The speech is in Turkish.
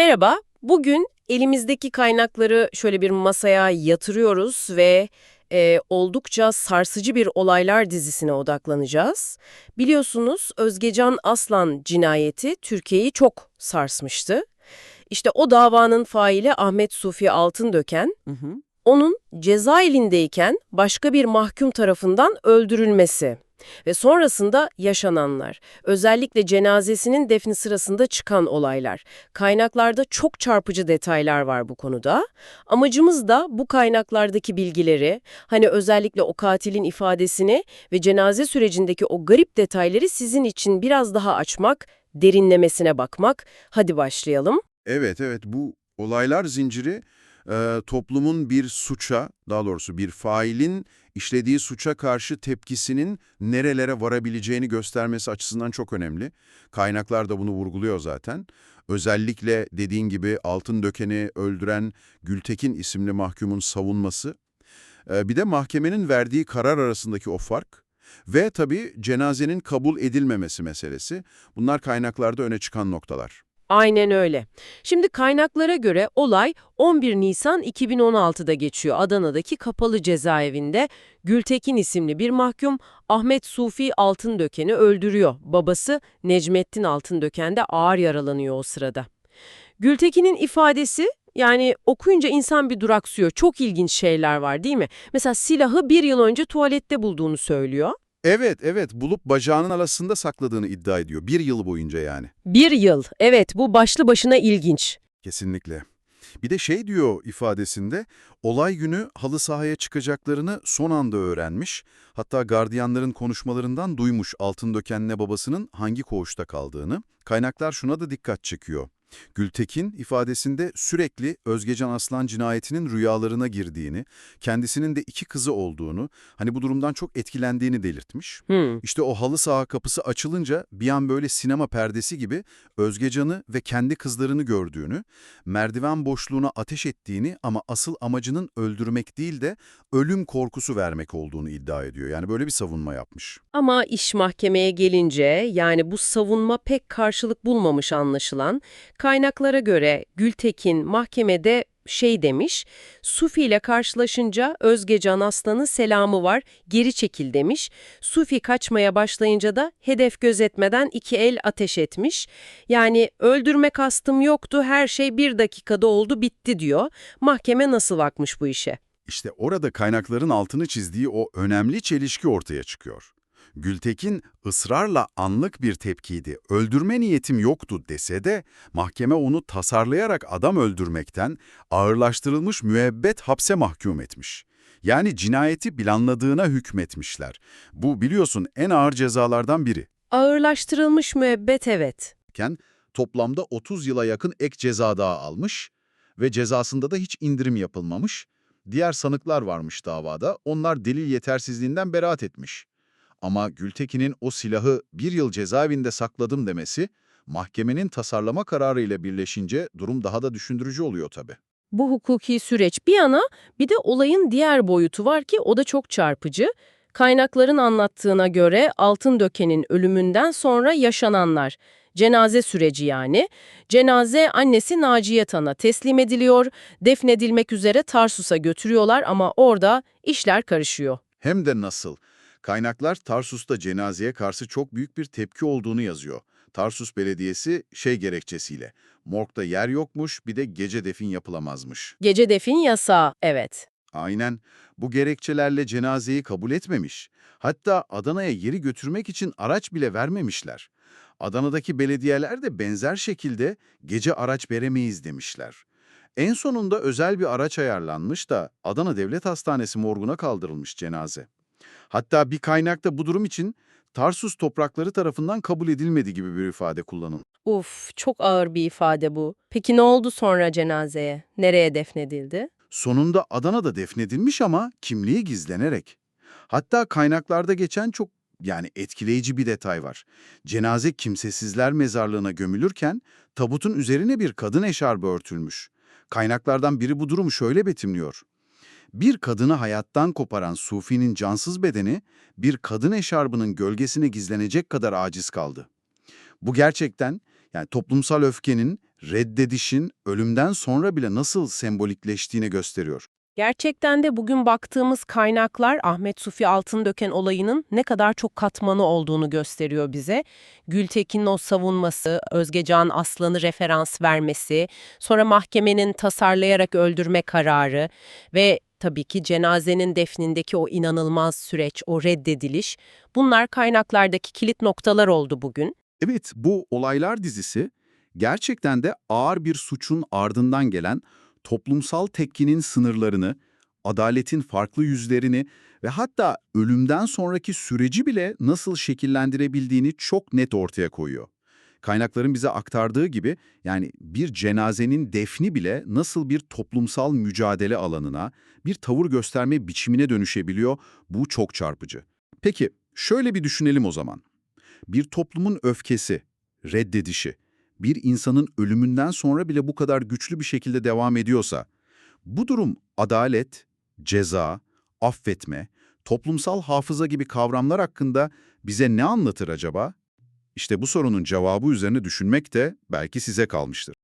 Merhaba, bugün elimizdeki kaynakları şöyle bir masaya yatırıyoruz ve oldukça sarsıcı bir olaylar dizisine odaklanacağız. Biliyorsunuz Özgecan Aslan cinayeti Türkiye'yi çok sarsmıştı. İşte o davanın faili Ahmet Sufi Altındöken, Hı hı. onun cezaevindeyken başka bir mahkum tarafından öldürülmesi ve sonrasında yaşananlar, özellikle cenazesinin defni sırasında çıkan olaylar. Kaynaklarda çok çarpıcı detaylar var bu konuda. Amacımız da bu kaynaklardaki bilgileri, hani özellikle o katilin ifadesini ve cenaze sürecindeki o garip detayları sizin için biraz daha açmak, derinlemesine bakmak. Hadi başlayalım. Evet, evet. Bu olaylar zinciri toplumun bir suça, daha doğrusu bir failin işlediği suça karşı tepkisinin nerelere varabileceğini göstermesi açısından çok önemli. Kaynaklar da bunu vurguluyor zaten. Özellikle dediğin gibi Altındöken'i öldüren Gültekin isimli mahkumun savunması, bir de mahkemenin verdiği karar arasındaki o fark ve tabii cenazenin kabul edilmemesi meselesi. Bunlar kaynaklarda öne çıkan noktalar. Aynen öyle. Şimdi kaynaklara göre olay 11 Nisan 2016'da geçiyor. Adana'daki kapalı cezaevinde Gültekin isimli bir mahkum Ahmet Sufi Altındöken'i öldürüyor. Babası Necmettin Altındöken de ağır yaralanıyor o sırada. Gültekin'in ifadesi yani okuyunca insan bir duraksıyor. Çok ilginç şeyler var değil mi? Mesela silahı bir yıl önce tuvalette bulduğunu söylüyor. Evet, evet. Bulup bacağının arasında sakladığını iddia ediyor. Bir yıl boyunca yani. Bir yıl. Evet, bu başlı başına ilginç. Kesinlikle. Bir de şey diyor ifadesinde, olay günü halı sahaya çıkacaklarını son anda öğrenmiş. Hatta gardiyanların konuşmalarından duymuş Altındöken'le babasının hangi koğuşta kaldığını. Kaynaklar şuna da dikkat çekiyor. Gültekin ifadesinde sürekli Özgecan Aslan cinayetinin rüyalarına girdiğini, kendisinin de iki kızı olduğunu, hani bu durumdan çok etkilendiğini belirtmiş. Hmm. İşte o halı saha kapısı açılınca bir an böyle sinema perdesi gibi Özgecan'ı ve kendi kızlarını gördüğünü, merdiven boşluğuna ateş ettiğini ama asıl amacının öldürmek değil de ölüm korkusu vermek olduğunu iddia ediyor. Yani böyle bir savunma yapmış. Ama iş mahkemeye gelince yani bu savunma pek karşılık bulmamış anlaşılan. Kaynaklara göre Gültekin mahkemede şey demiş, Sufi ile karşılaşınca Özgecan Aslan'ın selamı var, geri çekil demiş. Sufi kaçmaya başlayınca da hedef gözetmeden iki el ateş etmiş. Yani öldürme kastım yoktu, her şey bir dakikada oldu bitti diyor. Mahkeme nasıl bakmış bu işe? İşte orada kaynakların altını çizdiği o önemli çelişki ortaya çıkıyor. Gültekin ısrarla anlık bir tepkiydi, öldürme niyetim yoktu dese de mahkeme onu tasarlayarak adam öldürmekten ağırlaştırılmış müebbet hapse mahkum etmiş. Yani cinayeti planladığına hükmetmişler. Bu biliyorsun en ağır cezalardan biri. Ağırlaştırılmış müebbet evet. Toplamda 30 yıla yakın ek ceza daha almış ve cezasında da hiç indirim yapılmamış. Diğer sanıklar varmış davada, onlar delil yetersizliğinden beraat etmiş. Ama Gültekin'in o silahı bir yıl cezaevinde sakladım demesi, mahkemenin tasarlama kararı ile birleşince durum daha da düşündürücü oluyor tabii. Bu hukuki süreç bir yana bir de olayın diğer boyutu var ki o da çok çarpıcı. Kaynakların anlattığına göre Altındöken'in ölümünden sonra yaşananlar, cenaze süreci yani. Cenaze annesi Naciye Tan'a teslim ediliyor, defnedilmek üzere Tarsus'a götürüyorlar ama orada işler karışıyor. Hem de nasıl? Kaynaklar Tarsus'ta cenazeye karşı çok büyük bir tepki olduğunu yazıyor. Tarsus Belediyesi şey gerekçesiyle, morgda yer yokmuş bir de gece defin yapılamazmış. Gece defin yasağı, evet. Aynen. Bu gerekçelerle cenazeyi kabul etmemiş. Hatta Adana'ya yeri götürmek için araç bile vermemişler. Adana'daki belediyeler de benzer şekilde gece araç veremeyiz demişler. En sonunda özel bir araç ayarlanmış da Adana Devlet Hastanesi morguna kaldırılmış cenaze. Hatta bir kaynakta bu durum için Tarsus toprakları tarafından kabul edilmedi gibi bir ifade kullanılmış. Uf, çok ağır bir ifade bu. Peki ne oldu sonra cenazeye? Nereye defnedildi? Sonunda Adana'da defnedilmiş ama kimliği gizlenerek. Hatta kaynaklarda geçen çok etkileyici bir detay var. Cenaze kimsesizler mezarlığına gömülürken tabutun üzerine bir kadın eşarbı örtülmüş. Kaynaklardan biri bu durumu şöyle betimliyor. Bir kadını hayattan koparan Sufi'nin cansız bedeni bir kadın eşarbının gölgesine gizlenecek kadar aciz kaldı. Bu gerçekten toplumsal öfkenin, reddedişin ölümden sonra bile nasıl sembolikleştiğini gösteriyor. Gerçekten de bugün baktığımız kaynaklar Ahmet Sufi Altındöken olayının ne kadar çok katmanı olduğunu gösteriyor bize. Gültekin'in o savunması, Özgecan Aslan'ı referans vermesi, sonra mahkemenin tasarlayarak öldürme kararı ve tabii ki cenazenin defnindeki o inanılmaz süreç, o reddediliş, bunlar kaynaklardaki kilit noktalar oldu bugün. Evet, bu olaylar dizisi gerçekten de ağır bir suçun ardından gelen toplumsal tepkinin sınırlarını, adaletin farklı yüzlerini ve hatta ölümden sonraki süreci bile nasıl şekillendirebildiğini çok net ortaya koyuyor. Kaynakların bize aktardığı gibi yani bir cenazenin defni bile nasıl bir toplumsal mücadele alanına, bir tavır gösterme biçimine dönüşebiliyor, bu çok çarpıcı. Peki, şöyle bir düşünelim o zaman. Bir toplumun öfkesi, reddedişi, bir insanın ölümünden sonra bile bu kadar güçlü bir şekilde devam ediyorsa, bu durum adalet, ceza, affetme, toplumsal hafıza gibi kavramlar hakkında bize ne anlatır acaba? İşte bu sorunun cevabı üzerine düşünmek de belki size kalmıştır.